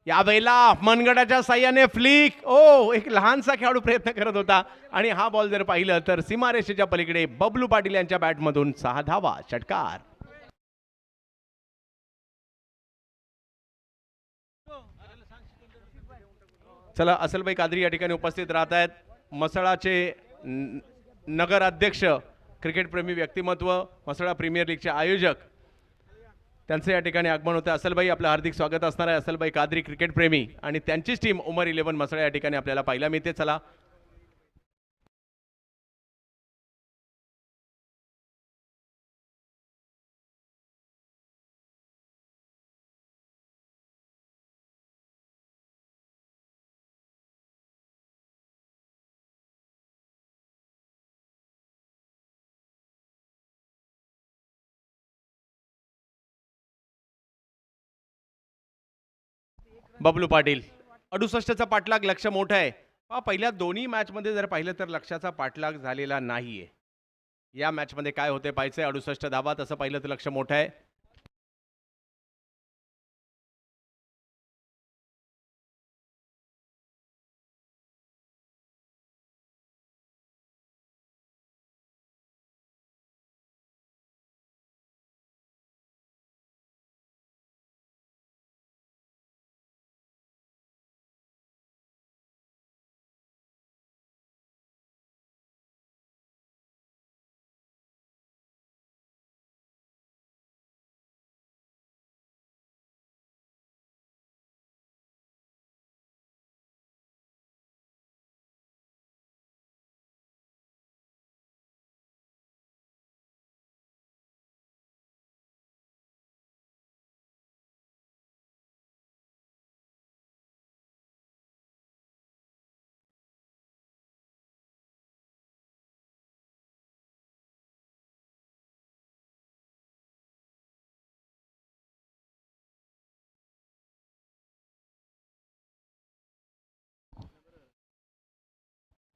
यावेळेला मनगटाच्या साह्याने फ्लिक ओ एक लहानसा खेळाडू प्रयत्न करत होता आणि हा बॉल जर पाहिलं तर सीमारेषेच्या पलीकडे बबलू पाटील यांच्या बॅटमधून 6 धावा षटकार. चला असलबाई कादरी या ठिकाणी उपस्थित राहत आहेत. मसळाचे नगर अध्यक्ष, क्रिकेटप्रेमी व्यक्तिमत्व, मसळा प्रीमियर लीगचे आयोजक, त्यांचे या ठिकाणी आगमन होते. असलबाई आपलं हार्दिक स्वागत असणार आहे. असलबाई कादरी क्रिकेटप्रेमी आणि त्यांचीच टीम उमर 11 मसळा या ठिकाणी आपल्याला पाहायला मिळते. चला बबलू पाटील 68चा पाठलाग, लक्ष मोठं आहे. पहिल्या दोन्ही मॅच मध्ये जर पाहिलं तर लक्षाचा पाठलाग झालेला नाहीये. या मॅच मध्ये काय होते पाहिजे. 68 धावा, तसं पाहिलं तर लक्ष मोठं आहे.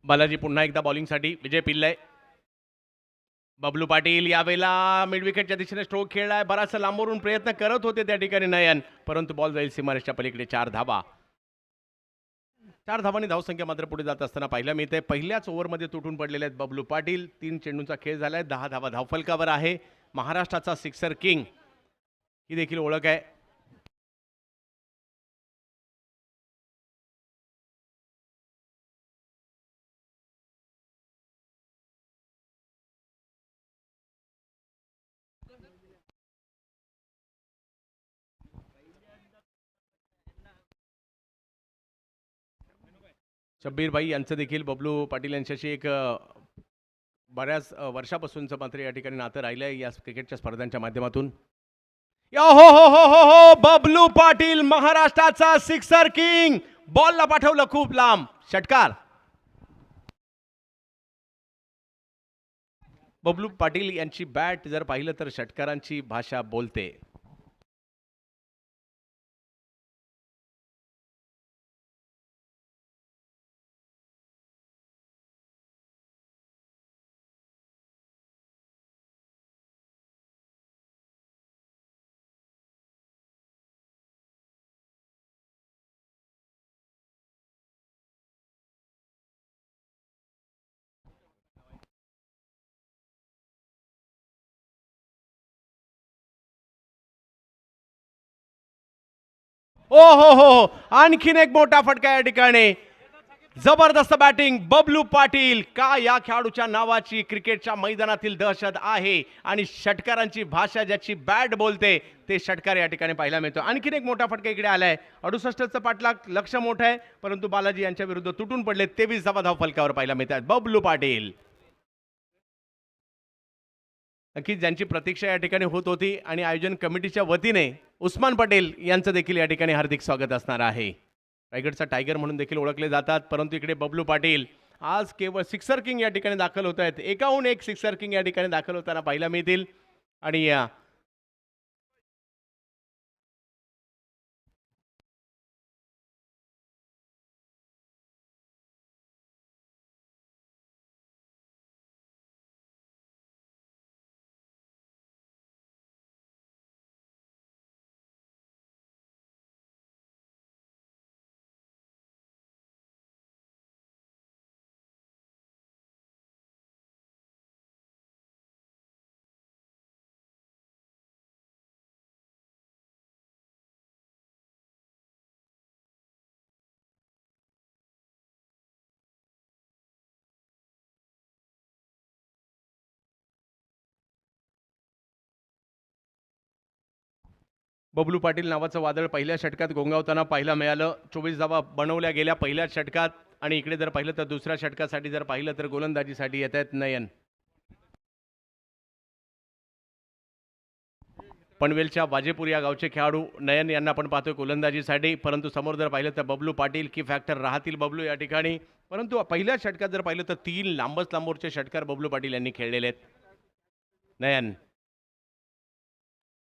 बालाजी पुन्हा एकदा बॉलिंगसाठी. विजय पिल्ले. बबलू पाटील यावेळेला मिड विकेटच्या दिशेने स्ट्रोक खेळलाय. बराचसा लांबवरून प्रयत्न करत होते त्या ठिकाणी नयन, परंतु बॉल जाईल सीमारेषच्या पलीकडे. 4 धावा. 4 धावांनी धावसंख्या मात्र पुढे जात असताना पाहिलं मिळते. पहिल्याच ओव्हरमध्ये तुटून पडलेले आहेत बबलू पाटील. 3 चेंडूंचा खेळ झालाय. 10 धावा धावफलकावर आहे. महाराष्ट्राचा सिक्सर किंग ही देखील ओळख आहे. शब्बीर भाई यांचं देखील बबलू पाटील यांच्याशी एक बऱ्याच वर्षापासूनचं मात्र या ठिकाणी नातं राहिलंय या क्रिकेटच्या स्पर्धांच्या माध्यमातून. हो हो हो हो हो बबलू पाटील महाराष्ट्राचा सिक्सर किंग. बॉलला पाठवलं खूप लांब, षटकार. बबलू पाटील यांची बॅट जर पाहिलं तर षटकारांची भाषा बोलते. ओ हो हो, आणखीन एक मोठा फटका या ठिकाणी. जबरदस्त बॅटिंग बबलू पाटील. का या खेळाडूच्या नावाची क्रिकेटच्या मैदानातील दहशत आहे आणि षटकारांची भाषा ज्याची बॅट बोलते ते षटकार या ठिकाणी पाहायला मिळतो. आणखीन एक मोठा फटका इकडे आलाय. 68चं पाठलाग, लक्ष मोठं आहे, परंतु बालाजी यांच्या विरुद्ध तुटून पडले. 23 धावा धाव फलकावर पाहायला मिळतात. बबलू पाटील नक्कीच ज्यांची प्रतीक्षा या ठिकाणी होत होती आणि आयोजन कमिटीच्या वतीने उस्मान पटेल यांचं देखील या ठिकाणी हार्दिक स्वागत असणार आहे. रायगडचा टायगर म्हणून देखील ओळखले जातात, परंतु इकडे बबलू पाटील आज केवळ सिक्सर किंग या ठिकाणी दाखल होत आहेत. एकाहून एक सिक्सर किंग या ठिकाणी दाखल होताना पाहायला मिळतील. आणि बबलू पाटील नावाचं वादळ पहिल्या षटकात गोंगावताना पाहायला मिळालं. 24 धावा बनवल्या गेल्या पहिल्या षटकात आणि इकडे जर पाहिलं तर दुसऱ्या षटकासाठी जर पाहिलं तर गोलंदाजीसाठी येत आहेत नयन. पनवेलच्या वाजेपूर या गावचे खेळाडू नयन यांना आपण पाहतोय गोलंदाजीसाठी. परंतु समोर जर पाहिलं तर बबलू पाटील की फॅक्टर राहतील बबलू या ठिकाणी. परंतु पहिल्या षटकात जर पाहिलं तर 3 लांबचे षटकार बबलू पाटील यांनी खेळलेले आहेत. नयन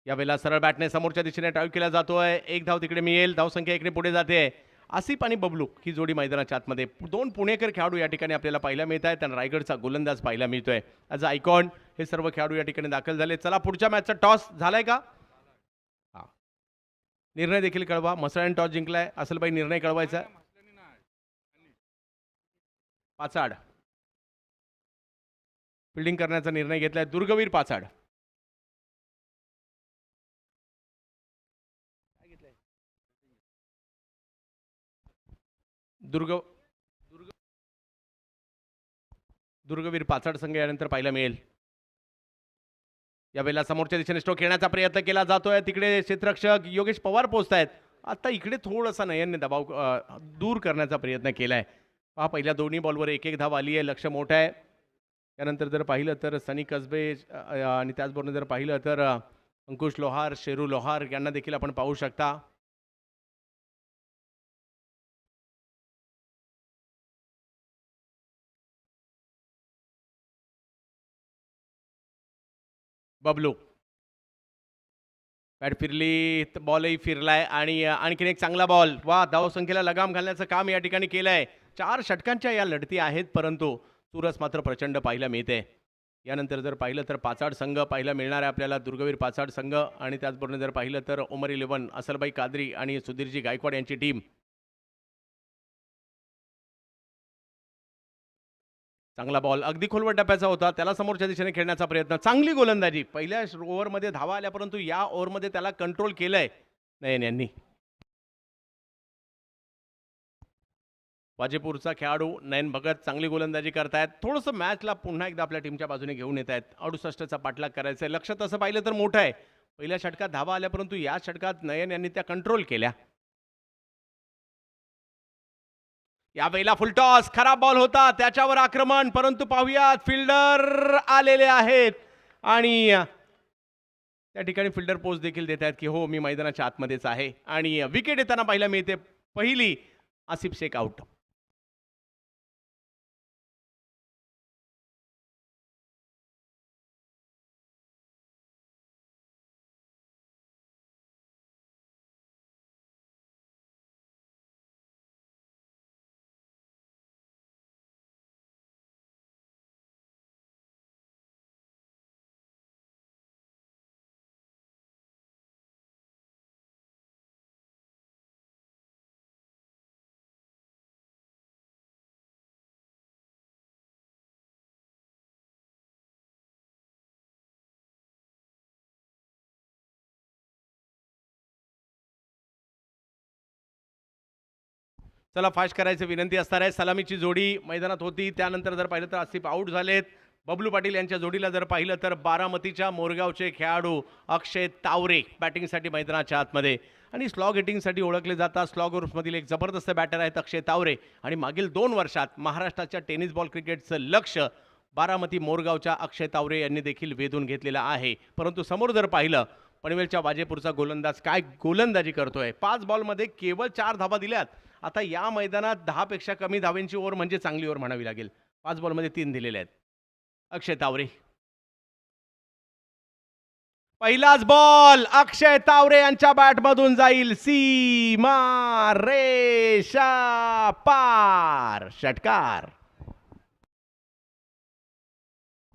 यावेळेला सरळ बॅटने समोरच्या दिशेने ड्राईव्ह केला जातोय. एक धाव तिकडे मिळेल. धावसंख्या इकडे पुढे जाते. आसिफ आणि बबलू ही जोडी मैदानाच्या आतमध्ये. 2 पुणेकर खेळाडू या ठिकाणी आपल्याला पाहायला मिळत आहेत आणि रायगडचा गोलंदाज पाहायला मिळतोय. ॲज अ आयकॉन हे सर्व खेळाडू या ठिकाणी दाखल झाले. चला पुढच्या मॅचचा टॉस झालाय का? हा, निर्णय देखील कळवा. मसळ्याने टॉस जिंकलाय. असेल बाई निर्णय कळवायचा. पाचाड फिल्डिंग करण्याचा निर्णय घेतलाय. दुर्गवीर पाचाड. दुर्गवीर पाचाड संघ यानंतर पाहायला मिळेल. यावेळेला समोरच्या दिशेने स्ट्रोक खेळण्याचा प्रयत्न केला जातोय. तिकडे क्षेत्ररक्षक योगेश पवार पोहोचतायत. आता इकडे थोडासा नयनने दबाव दूर करण्याचा प्रयत्न केलाय. पहा पहिल्या दोन्ही बॉलवर एक एक धाव आली आहे. लक्ष मोठं आहे. त्यानंतर जर पाहिलं तर सनी कसबे आणि त्याचबरोबर जर पाहिलं तर अंकुश लोहार, शेरू लोहार यांना देखील आपण पाहू शकता. बबलू बॅट फिरली, बॉलही फिरलाय आणि आणखीन एक चांगला बॉल. वा, धावसंख्येला लगाम घालण्याचं काम या ठिकाणी केलंय. 4 षटकांच्या या लढती आहेत परंतु चुरस मात्र प्रचंड पाहायला मिळते. यानंतर जर पाहिलं तर पाचाड संघ पाहायला मिळणार आहे आपल्याला. दुर्गवीर पाचाड संघ आणि त्याचबरोबर जर पाहिलं तर उमर 11 असलबाई कादरी आणि सुधीरजी गायकवाड यांची टीम. चांगला बॉल अगदी खोलवर टप्प्याचा होता. त्याला समोरच्या दिशेने खेळण्याचा प्रयत्न. चांगली गोलंदाजी. पहिल्या ओव्हरमध्ये धावा आल्या परंतु या ओव्हरमध्ये त्याला कंट्रोल केलंय नयन यांनी. वाजेपूरचा खेळाडू नयन भगत चांगली गोलंदाजी करतायत. थोडंसं मॅचला पुन्हा एकदा आपल्या टीमच्या बाजूने घेऊन येत आहेत. 68चा पाठलाग करायचा आहे. लक्ष तसं पाहिलं तर मोठं आहे. पहिल्या षटकात धावा आल्या परंतु या षटकात नयन यांनी त्या कंट्रोल केल्या. यावेळेला फुलटॉस खराब बॉल होता. त्याच्यावर आक्रमण परंतु पाहूयात फिल्डर आलेले आहेत आणि त्या ठिकाणी फिल्डर पोच देखील देत आहेत की हो मी मैदानाच्या आतमध्येच आहे. आणि विकेट येताना पाहायला मिळते पहिली. आसिफ शेख आउट. चला फास्ट करायची विनंती असणार आहे. सलामीची जोडी मैदानात होती. त्यानंतर जर पाहिलं तर आसिफ आऊट झालेत. बबलू पाटील यांच्या जोडीला जर पाहिलं तर बारामतीच्या मोरगावचे खेळाडू अक्षय तावरे बॅटिंगसाठी मैदानाच्या आतमध्ये आणि स्लॉग हिटिंगसाठी ओळखले जातात. स्लॉग ग्रुपमधील एक जबरदस्त बॅटर आहेत अक्षय तावरे आणि मागील 2 वर्षात महाराष्ट्राच्या टेनिस बॉल क्रिकेटचं लक्ष बारामती मोरगावच्या अक्षय तावरे यांनी देखील वेधून घेतलेलं आहे. परंतु समोर जर पाहिलं पनवेलच्या वाजेपूरचा गोलंदाज काय गोलंदाजी करतोय. 5 बॉलमध्ये केवळ 4 धावा दिल्यात. आता या मैदानात 10 पेक्षा कमी धावांची ओव्हर म्हणजे चांगली ओव्हर म्हणावी लागेल. 5 बॉलमध्ये 3 दिलेले आहेत. अक्षय तावरे पहिलाच बॉल अक्षय तावरे यांच्या बॅटमधून जाईल. सीमा रेषा पार. षटकार.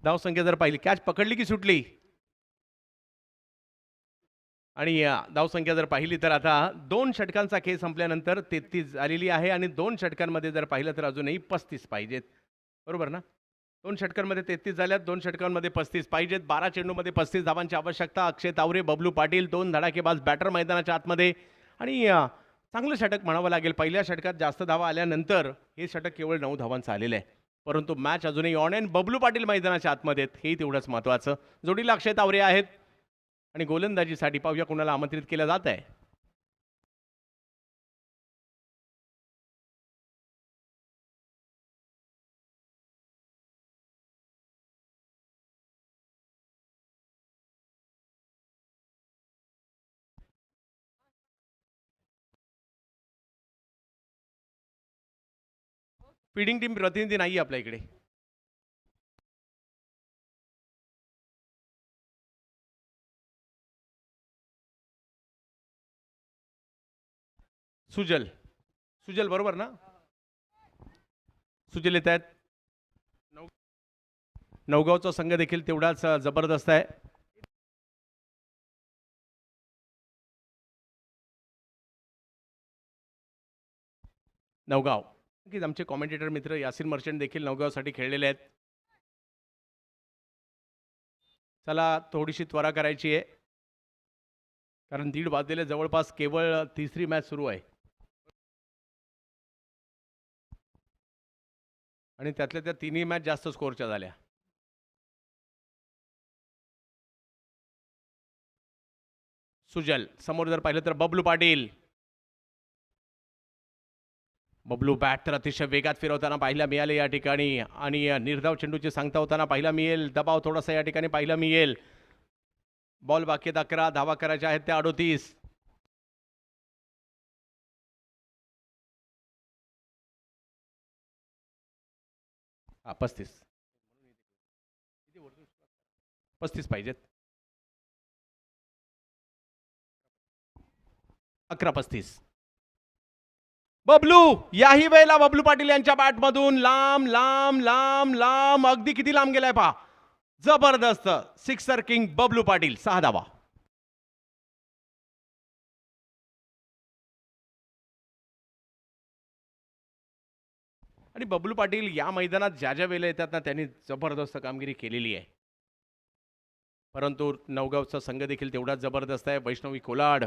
धावसंख्या जर पाहिली कॅच पकडली की सुटली आणि धावसंख्या जर पाहिली तर आता 2 षटकांचा खेळ संपल्यानंतर 33 झालेली आहे आणि 2 षटकांमध्ये जर पाहिलं तर अजूनही 35 पाहिजेत. बरोबर ना? 2 षटकांमध्ये 33 झाल्यात. 2 षटकांमध्ये 35 पाहिजेत. 12 चेंडूमध्ये 35 धावांची आवश्यकता. अक्षय तावरे, बबलू पाटील 2 धडाकेबाज बॅटर मैदानाच्या आतमध्ये आणि चांगलं षटक म्हणावं लागेल. पहिल्या षटकात जास्त धावा आल्यानंतर हे षटक केवळ 9 धावांचं आलेलं आहे. परंतु मॅच अजूनही ऑन अँड बबलू पाटील मैदानाच्या आतमध्ये आहेत. हे तेवढंच महत्त्वाचं. जोडीला अक्षय तावरे आहेत आणि गोलंदाजीसाठी पाहूया कोणाला आमंत्रित केलं जात आहे. फीडिंग टीम प्रतिनिधी नाही आपल्या इकडे. सुजल सुजल बरोबर ना? सुजल येत आहेत. नवगावचा संघ देखील तेवढाच जबरदस्त आहे. नवगाव की आमचे कॉमेंटेटर मित्र यासिन मर्चंट देखील नवगावसाठी खेळलेले आहेत. चला थोडीशी त्वरा करायची आहे कारण 1:30 वाजलेले जवळपास केवळ तिसरी मॅच सुरू आहे आणि त्यातल्या त्या तिन्ही मॅच जास्त स्कोरच्या झाल्या. सुजल समोर जर पाहिलं तर बबलू पाटील. बबलू बॅट तर अतिशय वेगात फिरवताना पाहायला मिळाले या ठिकाणी आणि निर्धाव चेंडूची सांगता होताना पाहायला मिळेल. दबाव थोडासा या ठिकाणी पाहायला मिळेल. बॉल बाकी 11 धावा करायच्या आहेत त्या 38. हा 35 पाहिजेत. 11-35. बबलू याही वेळेला बबलू पाटील यांच्या बॅटमधून लांब लांब लांब लांब अगदी किती लांब गेलाय पहा. जबरदस्त सिक्सर किंग बबलू पाटील 6 धावा. आणि बबलू पाटील या मैदानात ज्या ज्या वेळेला येतात ना त्यांनी जबरदस्त कामगिरी केलेली आहे. परंतु नवगावचा संघ देखील तेवढाच जबरदस्त आहे. वैष्णवी कोलाड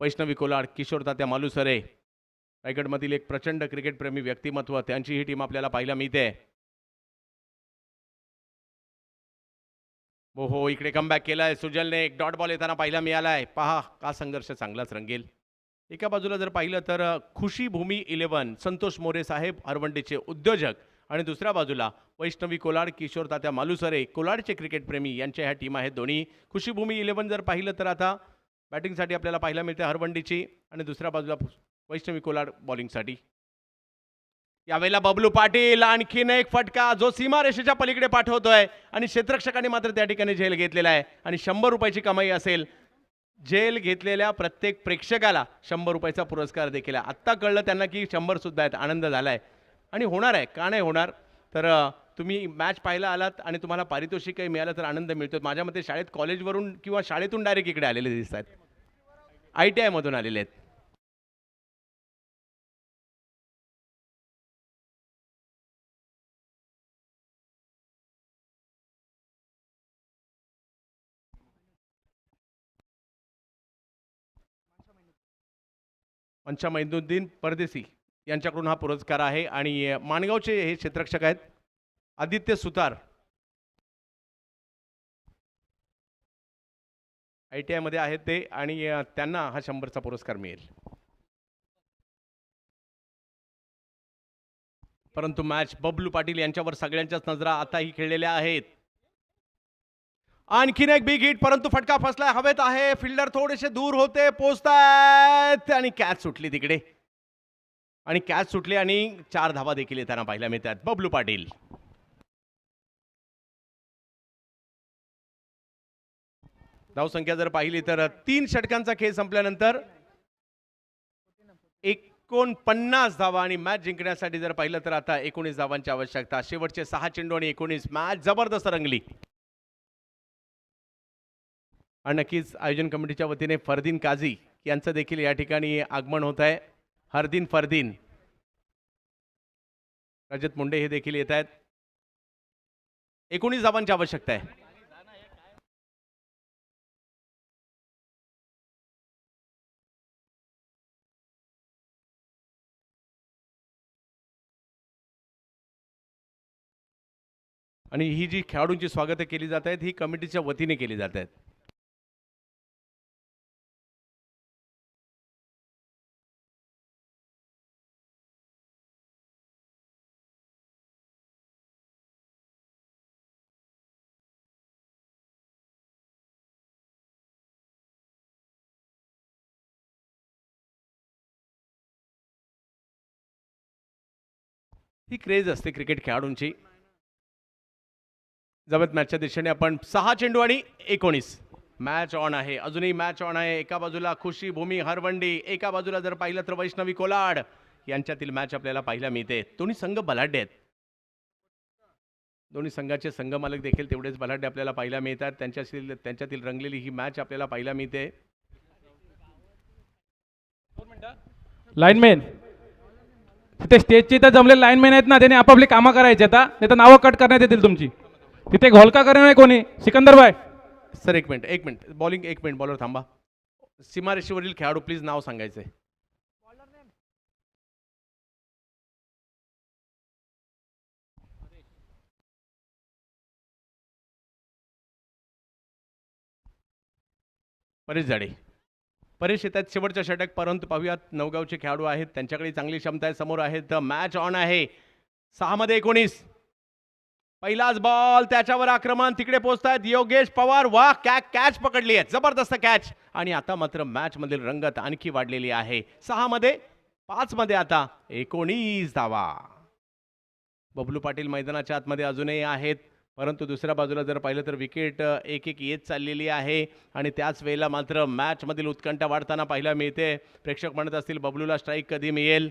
वैष्णवी कोलाड किशोर तात्या मालुसरे रायगडमधील एक प्रचंड क्रिकेटप्रेमी व्यक्तिमत्व त्यांची ही टीम आपल्याला पाहायला मिळते. हो इकडे कमबॅक केलाय सुजलने. एक डॉट बॉल येताना पाहायला मिळालाय. पहा का संघर्ष चांगलाच रंगेल. एका बाजूला जर पाहिलं तर खुशी भूमी 11 संतोष मोरे साहेब हरवंडीचे उद्योजक आणि दुसऱ्या बाजूला वैष्णवी कोलाड किशोर तात्या मालुसरे कोलाडचे क्रिकेटप्रेमी यांच्या ह्या टीम आहेत दोन्ही. खुशी भूमी 11 जर पाहिलं तर आता बॅटिंगसाठी आपल्याला पाहायला मिळते हरवंडीची आणि दुसऱ्या बाजूला वैष्णवी कोलाड बॉलिंगसाठी. यावेळेला बबलू पाटील आणखीन एक फटका जो सीमारेषेच्या पलीकडे पाठवतोय आणि क्षेत्ररक्षकांनी मात्र त्या ठिकाणी झेल घेतलेला आहे आणि 100 रुपयाची कमाई असेल. झेल घेतलेल्या प्रत्येक प्रेक्षकाला 100 रुपयाचा पुरस्कार देखील आहे. आत्ता कळलं त्यांना की 100 सुद्धा आहेत. आनंद झालाय आणि होणार आहे का नाही होणार. तर तुम्ही मॅच पाहायला आलात आणि तुम्हाला पारितोषिक काही मिळालं तर आनंद मिळतो. माझ्या मते शाळेत कॉलेजवरून किंवा शाळेतून डायरेक्ट इकडे आलेले दिसत आहेत. ITI मधून आलेले आहेत. पंचा मैनुद्दीन परदेसी यांच्याकडून हा पुरस्कार आहे आणि माणगावचे हे क्षेत्ररक्षक आहेत आदित्य सुतार. ITI मध्ये आहेत ते आणि त्यांना हा 100चा पुरस्कार मिळेल. परंतु मॅच बबलू पाटील यांच्यावर सगळ्यांच्याच नजरा आताही खेळलेल्या आहेत. आणखीन एक बिग हिट परंतु फटका फसलाय. हवेत आहे. फिल्डर थोडेसे दूर होते पोहोचतायत आणि कॅच सुटली तिकडे आणि कॅच सुटली आणि 4 धावा देखील येताना पाहायला मिळतात. बबलू पाटील धावसंख्या जर पाहिली तर 3 षटकांचा खेळ संपल्यानंतर 49 धावा आणि मॅच जिंकण्यासाठी जर पाहिलं तर आता 19 धावांची आवश्यकता. शेवटचे 6 चेंडू आणि 19. मॅच जबरदस्त रंगली आणि नक्कीच आयोजन कमिटीच्या वतीने फरदीन काझी यांचं देखील या ठिकाणी आगमन होत आहे. हरदीन फरदीन रजत मुंडे हे देखील येत आहेत. 19 धावांची आवश्यकता आहे. आणि ही जी खेळाडूंची स्वागत केली जात आहेत ही कमिटीच्या वतीने केली जात आहेत. ही क्रेज असते क्रिकेट खेळाडूंची. जवळ मॅचच्या दिशेने आपण 6 चेंडू आणि 19 मॅच ऑन आहे. अजूनही मॅच ऑन आहे. एका बाजूला खुशी भूमी हरवंडी, एका बाजूला जर पाहिलं तर वैष्णवी कोलाड यांच्यातील मॅच आपल्याला पाहायला मिळते. दोन्ही संघ बलाढ्य आहेत. दोन्ही संघाचे संघमालक देखील तेवढेच बलाढ्य आपल्याला पाहायला मिळतात. त्यांच्यातील रंगलेली ही मॅच आपल्याला पाहायला मिळते. लाईनमॅन तिथे स्टेजची तर जमलेले लाईनमॅन आहेत ना, त्यांनी आपापली कामं करायची. आता नाही तर नावं कट करण्यात येतील तुमची. तिथे घोलका करणार नाही कोणी. सिकंदर भाई सर एक मिनिट बॉलिंग, एक मिनिट बॉलर थांबा. सीमारेषेवरील खेळाडू प्लीज नाव सांगायचंय. परेश जाडे. परेश येतात शेवटच्या षटक, परंतु पाहूयात नवगावचे खेळाडू आहेत, त्यांच्याकडे चांगली क्षमता आहे. समोर आहेत. मॅच ऑन आहे. 6 मध्ये 19. पहिलाच बॉल, त्याच्यावर आक्रमण. तिकडे पोहोचतायत योगेश पवार. वाह, कॅच पकडली आहे, जबरदस्त कॅच. आणि आता मात्र मॅच मधील रंगत आणखी वाढलेली आहे. 6 मध्ये 5 मध्ये आता 19 धावा. बबलू पाटील मैदानाच्या आतमध्ये अजूनही आहेत, परंतु दुसऱ्या बाजूला जर पाहिलं तर विकेट एक एक येत चाललेली आहे. आणि त्याच वेळेला मात्र मॅच मधील उत्कंठा वाढताना पाहायला मिळते. प्रेक्षक म्हणत असतील बबलूला स्ट्राईक कधी मिळेल.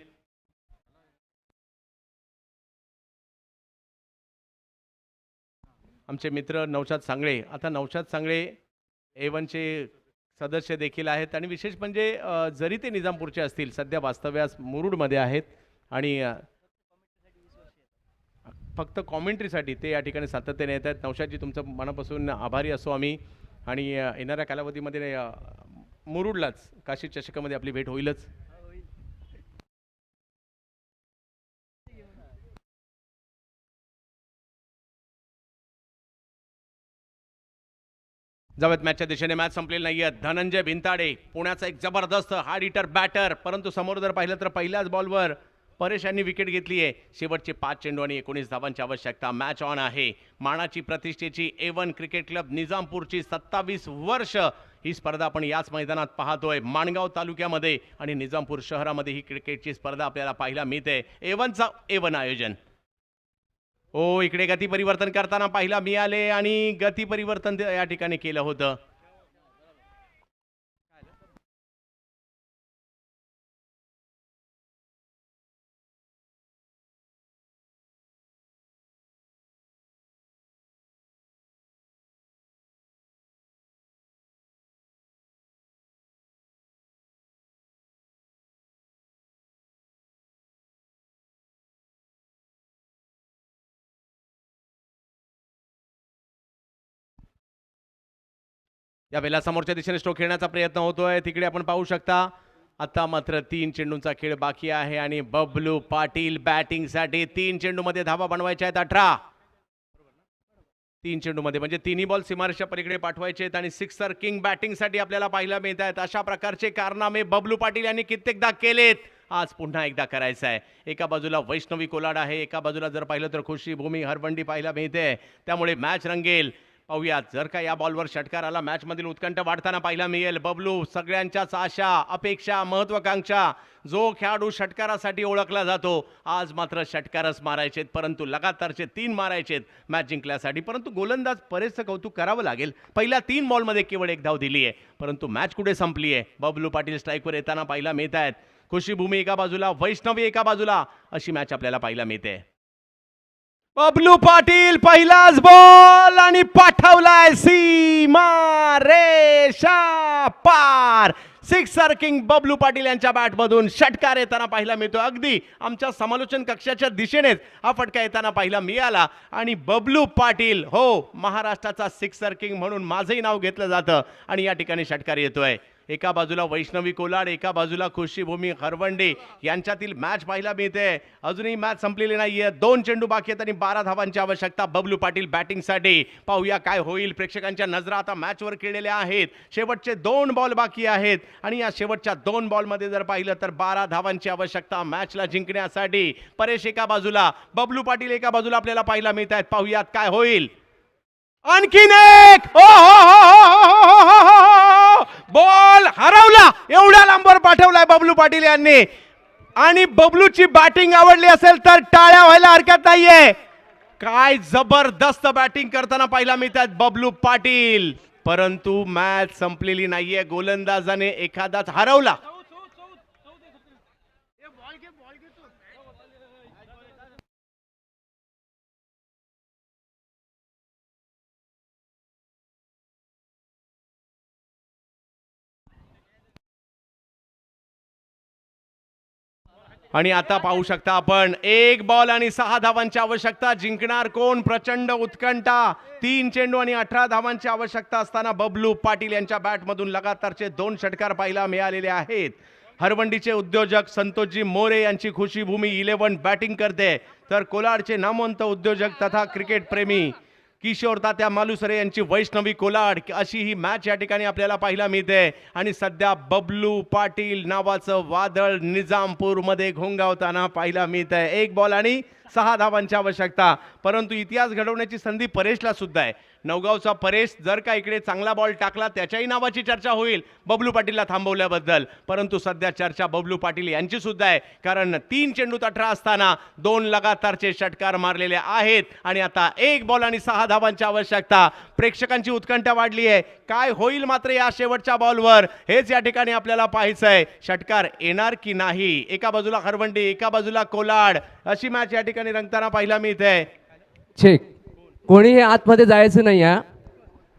आमचे मित्र नौशाद सांगळे, आता नौशाद सांगळे A1चे सदस्य देखील आहेत. आणि विशेष म्हणजे जरी ते निजामपूरचे असतील, सध्या वास्तव्यास मुरुडमध्ये आहेत. आणि फक्त कॉमेंट्रीसाठी ते या ठिकाणी सातत्याने येत आहेत. नौशादजी, तुमचं मनापासून आभारी असो आम्ही. आणि येणाऱ्या कालावधीमध्ये मुरुडलाच काशी चषकामध्ये आपली भेट होईलच. जावत मॅचच्या दिशेने मॅच संपलेली नाहीये. धनंजय भिंताडे पुण्याचा एक जबरदस्त हार्ड हिटर बॅटर, परंतु समोर जर पाहिलं तर पहिल्याच बॉलवर परेश यांनी विकेट घेतली आहे. शेवटचे 5 चेंडू आणि 19 धावांची आवश्यकता. मॅच ऑन आहे. मानाची प्रतिष्ठेची A1 क्रिकेट क्लब निजामपूरची 27 वर्ष ही स्पर्धा आपण याच मैदानात पाहतोय. माणगाव तालुक्यामध्ये आणि निजामपूर शहरामध्ये ही क्रिकेटची स्पर्धा आपल्याला पाहायला मिळते. A1चा A1 आयोजन. हो, इकडे गती परिवर्तन करताना पाहिला मिळाले आणि गती परिवर्तन या ठिकाणी केलं होतं. यावेळेला समोरच्या दिशेने स्ट्रोक खेळण्याचा प्रयत्न होतोय. तिकडे आपण पाहू शकता. आता मात्र 3 चेंडूंचा खेळ बाकी आहे आणि बबलू पाटील बॅटिंगसाठी 3 चेंडूमध्ये धावा बनवायच्या आहेत. 18 3 चेंडूमध्ये म्हणजे तिन्ही बॉल सीमारेषा पलीकडे पाठवायचे आहेत. आणि सिक्सर किंग बॅटिंगसाठी आपल्याला पाहायला मिळत आहेत. अशा प्रकारचे कारनामे बबलू पाटील यांनी कित्येकदा केलेत, आज पुन्हा एकदा करायचं आहे. एका बाजूला वैष्णवी कोलाड आहे, एका बाजूला जर पाहिलं तर खुशी भूमी हरवंडी पाहायला मिळते. त्यामुळे मॅच रंगेल. पाहूयात, जर का या बॉलवर षटकार आला मॅच मधील उत्कंठ वाढताना पाहायला मिळेल. बबलू सगळ्यांच्याच आशा, अपेक्षा, महत्वाकांक्षा, जो खेळाडू षटकारासाठी ओळखला जातो, आज मात्र षटकारच मारायचेत, परंतु लगातारचे 3 मारायचेत मॅच जिंकण्यासाठी. परंतु गोलंदाज परेशचं कौतुक करावं लागेल. पहिल्या 3 बॉलमध्ये केवळ 1 धाव दिली आहे, परंतु मॅच कुठे संपली आहे. बबलू पाटील स्ट्राईकवर येताना पाहायला मिळत आहेत. खुशी भूमी एका बाजूला, वैष्णवी एका बाजूला, अशी मॅच आपल्याला पाहायला मिळते. बबलू पाटील पहिलाच बॉल आणि पाठवलाय सीमा रेषा पार. सिक्सर किंग बबलू पाटील यांच्या बॅटमधून षटकार येताना पाहायला मिळतो. अगदी आमच्या समालोचन कक्षाच्या दिशेनेच हा फटका येताना पाहायला मिळाला. आणि बबलू पाटील, हो, महाराष्ट्राचा सिक्सर किंग म्हणून माझंही नाव घेतलं जातं आणि या ठिकाणी षटकार येतोय. एका बाजूला वैष्णवी कोलाड, एका बाजूला खुशीभूमी हरवंडे यांच्यातील मॅच पाहायला मिळते. अजूनही मॅच संपलेली नाहीये. 2 चेंडू बाकी आहेत आणि 12 धावांची आवश्यकता बबलू पाटील बॅटिंगसाठी. पाहूया काय होईल. प्रेक्षकांच्या नजरा आता मॅचवर केलेल्या आहेत. शेवटचे 2 बॉल बाकी आहेत आणि या शेवटच्या 2 बॉलमध्ये जर पाहिलं तर 12 धावांची आवश्यकता मॅचला जिंकण्यासाठी. परेश एका बाजूला, बबलू पाटील एका बाजूला आपल्याला पाहायला मिळत आहेत. पाहूयात काय होईल. आणखीन एक बॉल हरवला. एवढ्या लांबवर पाठवलाय बबलू पाटील यांनी. आणि बबलूची बॅटिंग आवडली असेल तर टाळ्या व्हायला हरकत नाहीये. काय जबरदस्त बॅटिंग करताना पाहायला मिळतात बबलू पाटील. परंतु मॅच संपलेली नाहीये. गोलंदाजाने एखादाच हरवला. आणि आता पाहू शकता आपण 1 बॉल आणि 6 धावांची आवश्यकता. जिंकणार कोण. प्रचंड उत्कंठा. 3 चेंडू आणि 18 धावांची आवश्यकता असताना बबलू पाटील यांच्या बॅटमधून लगातारचे 2 षटकार पाहायला मिळालेले आहेत. हरवंडीचे उद्योजक संतोषजी मोरे यांची खुशीभूमी 11 बॅटिंग करते, तर कोलाडचे नामवंत उद्योजक तथा क्रिकेट प्रेमी किशोर तात्या मालुसरे यांची वैष्णवी कोलाड. अशी ही मॅच या ठिकाणी आपल्याला पाहायला मिळते. आणि सध्या बबलू पाटील नावाचं वादळ निजामपूरमध्ये घोंगावताना पाहायला मिळतंय. 1 बॉल आणि 6 धावांची आवश्यकता. परंतु इतिहास घडवण्याची संधी परेशला सुद्धा आहे. नवगावचा परेश जर का इकडे चांगला बॉल टाकला त्याच्याही नावाची चर्चा होईल बबलू पाटीलला थांबवल्याबद्दल. परंतु सध्या चर्चा बबलू पाटील यांची सुद्धा आहे, कारण 3 चेंडूत 18 असताना 2 लगातारचे षटकार मारलेले आहेत. आणि आता 1 बॉल आणि 6 धावांची आवश्यकता. प्रेक्षकांची उत्कंठा वाढली आहे. काय होईल मात्र या शेवटच्या बॉलवर हेच या ठिकाणी आपल्याला पाहायचं आहे. षटकार येणार की नाही. एका बाजूला हरवंडे, एका बाजूला कोलाड, अशी मॅच या ठिकाणी रंगताना पाहायला मिळते. चेक. कोणीही आतमध्ये जायचं नाही हा.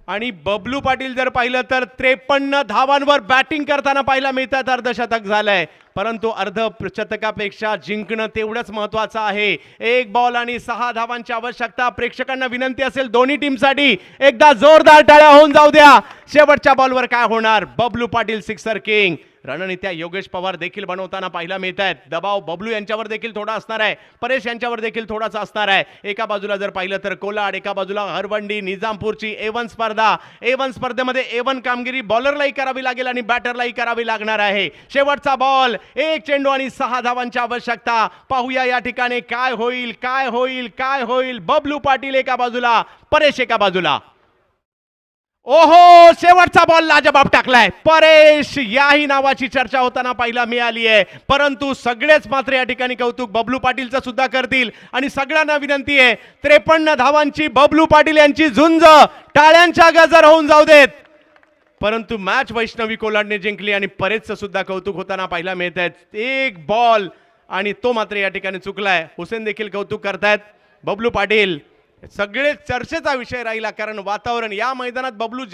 आणि बबलू पाटील जर पाहिलं तर 53 धावांवर बॅटिंग करताना पाहायला मिळतात. अर्धशतक झालंय, परंतु अर्धशतकापेक्षा जिंकणं तेवढंच महत्वाचं आहे. 1 बॉल आणि 6 धावांची आवश्यकता. प्रेक्षकांना विनंती असेल दोन्ही टीमसाठी एकदा जोरदार टाळ्या होऊन जाऊ द्या. शेवटच्या बॉलवर काय होणार. Bablu Patil sixer king. रणनीत्या योगेश पवार देखील बनवताना पाहायला मिळत आहेत. दबाव बबलू यांच्यावर देखील थोडा असणार आहे, परेश यांच्यावर देखील थोडासा असणार आहे. एका बाजूला जर पाहिलं तर कोलाड, एका बाजूला हरवंडी. निजामपूरची A1 स्पर्धा. A1 स्पर्धेमध्ये A1 कामगिरी बॉलरलाही करावी लागेल आणि बॅटरलाही करावी लागणार आहे. शेवटचा बॉल. 1 चेंडू आणि 6 धावांची आवश्यकता. पाहूया या ठिकाणी काय होईल, काय होईल, काय होईल. बबलू पाटील एका बाजूला, परेश एका बाजूला. ओहो, शेवटचा बॉल लाजबाब टाकलाय. परेश याही नावाची चर्चा होताना पाहायला मिळाली आहे. परंतु सगळेच मात्र या ठिकाणी कौतुक बबलू पाटीलचं सुद्धा करतील. आणि सगळ्यांना विनंती आहे 53 धावांची बबलू पाटील यांची झुंज. टाळ्यांच्या गजर होऊन जाऊ देत. परंतु मॅच वैष्णवी कोलाडने जिंकली आणि परेशचं सुद्धा कौतुक होताना पाहायला मिळत आहे. 1 बॉल आणि तो मात्र या ठिकाणी चुकलाय. हुसेन देखील कौतुक करतायत. बबलू पाटील सगळे चर्चेचा विषय राहिला, कारण वातावरण या मैदानात बबलू